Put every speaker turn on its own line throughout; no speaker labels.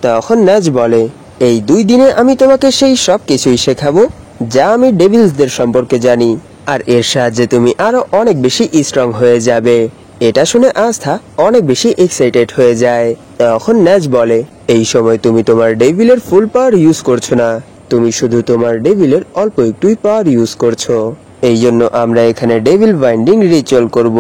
তখন ন্যাজ বলে, এই 2 দিনে আমি তোমাকে সেই সব কিছুই শেখাবো যা আমি ডেভিলসদের সম্পর্কে জানি, আর এর সাহায্যে তুমি আরো অনেক বেশি স্ট্রং হয়ে যাবে। এটা শুনে আস্থা অনেক বেশি এক্সাইটেড হয়ে যায়। তখন ন্যাজ বলে, এই সময় তুমি তোমার ডেভিলের ফুল পাওয়ার ইউজ করছো না, তুমি শুধু তোমার ডেভিলের অল্প একটুই পাওয়ার ইউজ করছো। এই জন্য আমরা এখানে ডেভিল বাইন্ডিং রিচুয়াল করব,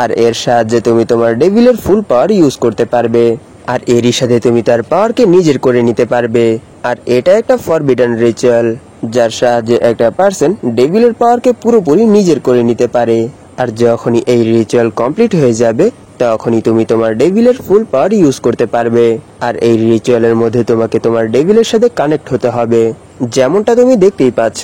আর এর সাহায্যে তুমি তোমার ডেভিলের ফুল পাওয়ার ইউজ করতে পারবে, আর এরই সাথে তুমি তার পাওয়ারকে নিজের করে নিতে পারবে। আর এটা একটা ফরবিডেন রিচুয়াল, যার সাহায্যে একটা পার্সন ডেভিলের পাওয়ারকে পুরোপুরি নিজের করে নিতে পারে। আর যখনই এই রিচুয়াল কমপ্লিট হয়ে যাবে তখনই তুমি তোমার ডেভিলের ফুল পাওয়ার ইউজ করতে পারবে। আর এই রিচুয়ালের মধ্যে তোমাকে তোমার ডেভিলের সাথে কানেক্ট হতে হবে। যেমনটা তুমি দেখতেই পাচ্ছ,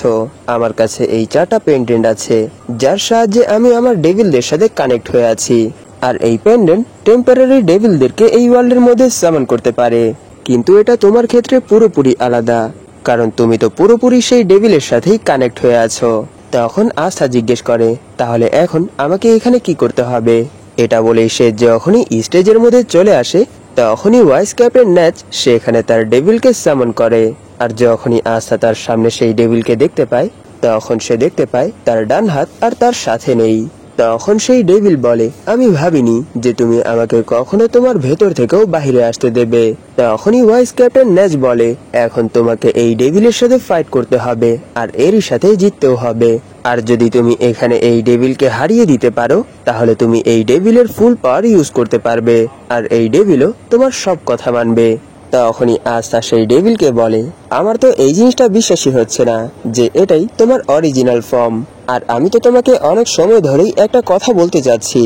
আমার কাছে এই 4টা পেন্ডেন্ট আছে, যার সাহায্যে আমি আমার ডেভিলদের সাথে কানেক্ট হয়ে আছি। আর এই পেন্ডেন্ট টেম্পোরারি ডেভিলদেরকে এই ওয়ার্ল্ডের মধ্যে সামন করতে পারে, কিন্তু এটা তোমার ক্ষেত্রে পুরোপুরি আলাদা, কারণ তুমি তো পুরোপুরি সেই ডেভিলের সাথেই কানেক্ট হয়ে আছো। তখন আস্থা জিজ্ঞেস করে, তাহলে এখন আমাকে এখানে কি করতে হবে? এটা বলে সে যখনই স্টেজের মধ্যে চলে আসে তখনই ভাইস ক্যাপ্টেন ন্যাচ সেখানে তার ডেভিলকে সামন করে। আর যখনই আস্থা তার সামনে সেই ডেভিলকে দেখতে পায় তখন সে দেখতে পায় তার ডান হাত আর তার সাথে নেই। তখন সেই ডেভিল বলে, আমি ভাবিনি যে তুমি আমাকে কখনো তোমার ভেতর থেকেও বাহিরে আসতে দেবে। তখনই ভাইস ক্যাপ্টেন ন্যাচ বলে, এখন তোমাকে এই ডেভিলের সাথে ফাইট করতে হবে, আর এরই সাথে জিততেও হবে। আর যদি তুমি এখানে এই ডেভিলকে হারিয়ে দিতে পারো তাহলে তুমি এই ডেভিলের ফুল পাওয়ার ইউজ করতে পারবে, আর এই ডেভিলও তোমার সব কথা মানবে। তখনই আস্থা সেই ডেভিলকে বলে, আমার তো এই জিনিসটা বিশ্বাসই হচ্ছে না যে এটাই তোমার অরিজিনাল ফর্ম। আর আমি তো তোমাকে অনেক সময় ধরেই একটা কথা বলতে চাচ্ছি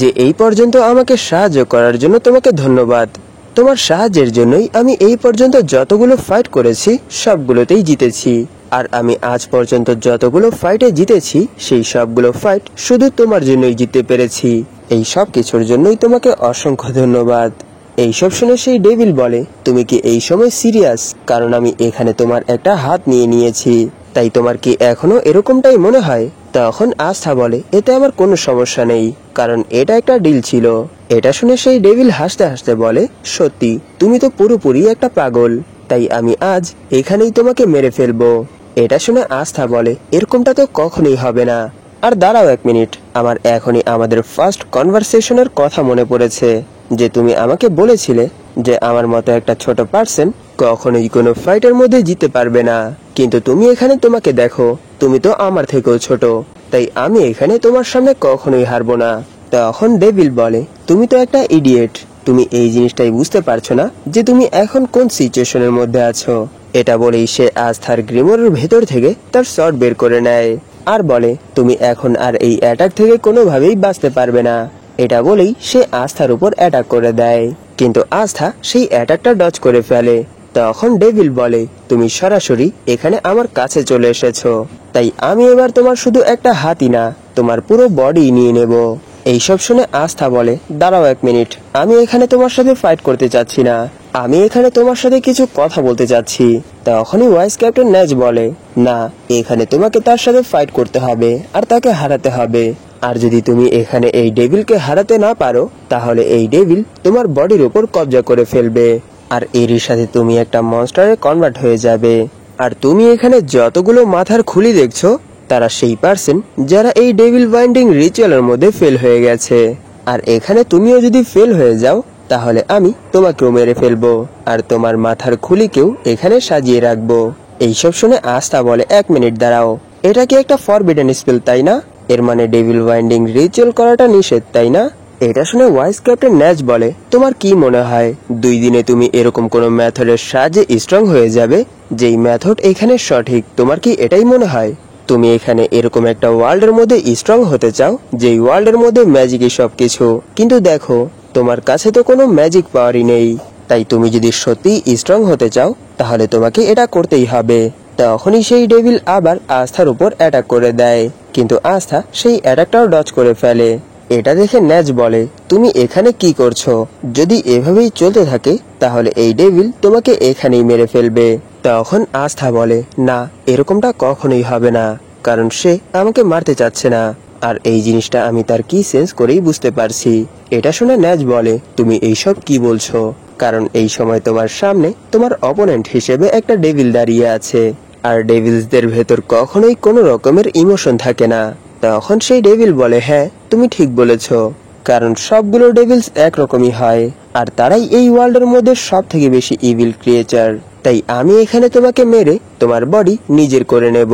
যে এই পর্যন্ত আমাকে সাহায্য করার জন্য তোমাকে ধন্যবাদ। তোমার সাহায্যের জন্যই আমি এই পর্যন্ত যতগুলো ফাইট করেছি সবগুলোতেই জিতেছি। আর আমি আজ পর্যন্ত যতগুলো ফাইটে জিতেছি সেই সবগুলো ফাইট শুধু তোমার জন্যই জিততে পেরেছি। এই সব কিছুর জন্যই তোমাকে অসংখ্য ধন্যবাদ। এইসব শুনে সেই ডেভিল বলে, তুমি কি এই সময় সিরিয়াস? কারণ আমি এখানে তোমার একটা হাত নিয়ে নিয়েছি, তাই তোমার কি এখনো এরকমটাই মনে হয়? তখন আস্থা বলে, এতে আমার কোনো সমস্যা নেই, কারণ এটা একটা ডিল ছিল। এটা শুনে সেই ডেভিল হাসতে হাসতে বলে, সত্যি তুমি তো পুরোপুরি একটা পাগল, তাই আমি আজ এখানেই তোমাকে মেরে ফেলবো। এটা শুনে আস্থা বলে, এরকমটা তো কখনোই হবে না। আর দাঁড়াও 1 মিনিট, আমার এখনই আমাদের ফার্স্ট কনভারসেশনের কথা মনে পড়েছে, যে তুমি আমাকে বলেছিলে যে আমার মতো একটা ছোট পার্সন কখনোই কোনো ফাইটের মধ্যে জিততে পারবে না, কিন্তু তুমি এখানে তোমাকে দেখো, তুমি তো আমার থেকেও ছোট, তাই আমি এখানে তোমার সামনে কখনোই হারবো না। তখন ডেভিল বলে, তুমি তো একটা ইডিয়েট, তুমি এই জিনিসটাই বুঝতে পারছো না যে তুমি এখন কোন সিচুয়েশনের মধ্যে আছো। এটা বলেই সে আস্থার গ্রিমোরের ভেতর থেকে তার শর্ট বের করে নেয় আর বলে, তুমি এখন আর এই অ্যাটাক থেকে কোনোভাবেই বাঁচতে পারবে না। এটা বলেই সে আস্থার উপর অ্যাটাক করে দেয়, কিন্তু আস্থা সেই অ্যাটাকটা ডজ করে ফেলে। তখন ডেভিল বলে, তুমি সরাসরি এখানে আমার কাছে চলে এসেছো, তাই আমি এবার তোমার শুধু একটা হাতই না, তোমার পুরো বডি নিয়ে নেব। এইসব শুনে আস্থা বলে, দাঁড়াও 1 মিনিট, আমি এখানে তোমার সাথে ফাইট করতে চাচ্ছি না, আমি এখানে তোমার সাথে কিছু কথা বলতে চাচ্ছি। তখনই ভাইস ক্যাপ্টেন ন্যাচ বলে, না, এখানে তোমাকে তার সাথে ফাইট করতে হবে আর তাকে হারাতে হবে। আর যদি তুমি এখানে এই ডেভিলকে হারাতে না পারো তাহলে এই ডেভিল তোমার বডির উপর কবজা করে ফেলবে, আর এরই সাথে তুমি একটা মনস্টারে কনভার্ট হয়ে যাবে। আর তুমি এখানে যতগুলো মাথার খুলি দেখছো তারা সেই পার্সন যারা এই ডেভিল বাইন্ডিং রিচুয়ালের মধ্যে ফেল হয়ে গেছে। আর এখানে তুমিও যদি ফেল হয়ে যাও তাহলে আমি তোমাকেও মেরে ফেলবো, আর তোমার মাথার খুলিকেও এখানে সাজিয়ে রাখবো। এইসব শুনে আস্থা বলে, 1 মিনিট দাঁড়াও, এটা কি একটা ফরবিডেন স্পেল তাই না? এর মানে ডেভিল বাইন্ডিং রিচুয়াল করাটা নিষেধ তাই না? এটা শুনে ভাইস ক্যাপ্টেন ন্যাচ বলে, তোমার কি মনে হয় 2 দিনে তুমি এরকম কোনো মেথডের সাহায্যে স্ট্রং হয়ে যাবে যেই মেথড এখানে সঠিক? তোমার কি এটাই মনে হয়? তুমি এখানে এরকম একটা ওয়ার্ল্ডের মধ্যে স্ট্রং হতে চাও যেই ওয়ার্ল্ডের মধ্যে ম্যাজিকই সবকিছু, কিন্তু দেখো তোমার কাছে তো কোনো ম্যাজিক পাওয়ারই নেই, তাই তুমি যদি সত্যি স্ট্রং হতে চাও তাহলে তোমাকে এটা করতেই হবে। তখনই সেই ডেভিল আবার আস্থার উপর অ্যাটাক করে দেয়, কিন্তু আস্থা সেই অ্যাটাকটাও ডজ করে ফেলে। এটা দেখে ন্যাচ বলে, তুমি এখানে কি করছো? যদি এভাবেই চলতে থাকে তাহলে এই ডেভিল তোমাকে এখানেই মেরে ফেলবে। তখন আস্থা বলে, না, এরকমটা কখনোই হবে না, কারণ সে আমাকে মারতে চাচ্ছে না, আর এই জিনিসটা আমি তার কি সেন্স করেই বুঝতে পারছি। এটা শুনে ন্যাজ বলে, তুমি এইসব কি বলছো? কারণ এই সময় তোমার সামনে তোমার অপোনেন্ট হিসেবে একটা ডেভিল দাঁড়িয়ে আছে, আর ডেভিলসদের ভেতর কখনোই কোনো রকমের ইমোশন থাকে না। তখন সেই ডেভিল বলে, হ্যাঁ তুমি ঠিক বলেছ, কারণ সবগুলো ডেভিলস একরকমই হয়, আর তারাই এই ওয়ার্ল্ডের মধ্যে সব থেকে বেশি ইভিল ক্রিয়েচার। তাই আমি এখানে তোমাকে মেরে তোমার বডি নিজের করে নেব।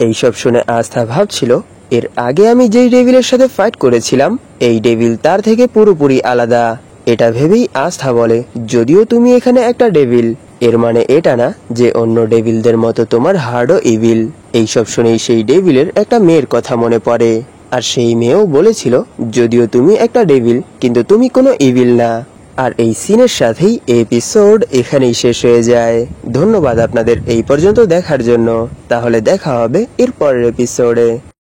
এইসব শুনে আস্থা ভাবছিল, এর আগে আমি যেই ডেভিলের সাথে ফাইট করেছিলাম, এই ডেভিল তার থেকে পুরোপুরি আলাদা। এটা ভেবেই আস্থা বলে, যদিও তুমি এখানে একটা ডেভিল, এর মানে এটা না যে অন্য ডেভিলদের মতো তোমার হার্ডও ইভিল। এইসব শুনেই সেই ডেভিলের একটা মেয়ের কথা মনে পড়ে, আর সেই মেয়েও বলেছিল, যদিও তুমি একটা ডেভিল কিন্তু তুমি কোনো ইভিল না। আর এই সিনের সাথেই এপিসোড এখানেই শেষ হয়ে যায়। ধন্যবাদ আপনাদের এই পর্যন্ত দেখার জন্য। তাহলে দেখা হবে এর পরের এপিসোডে।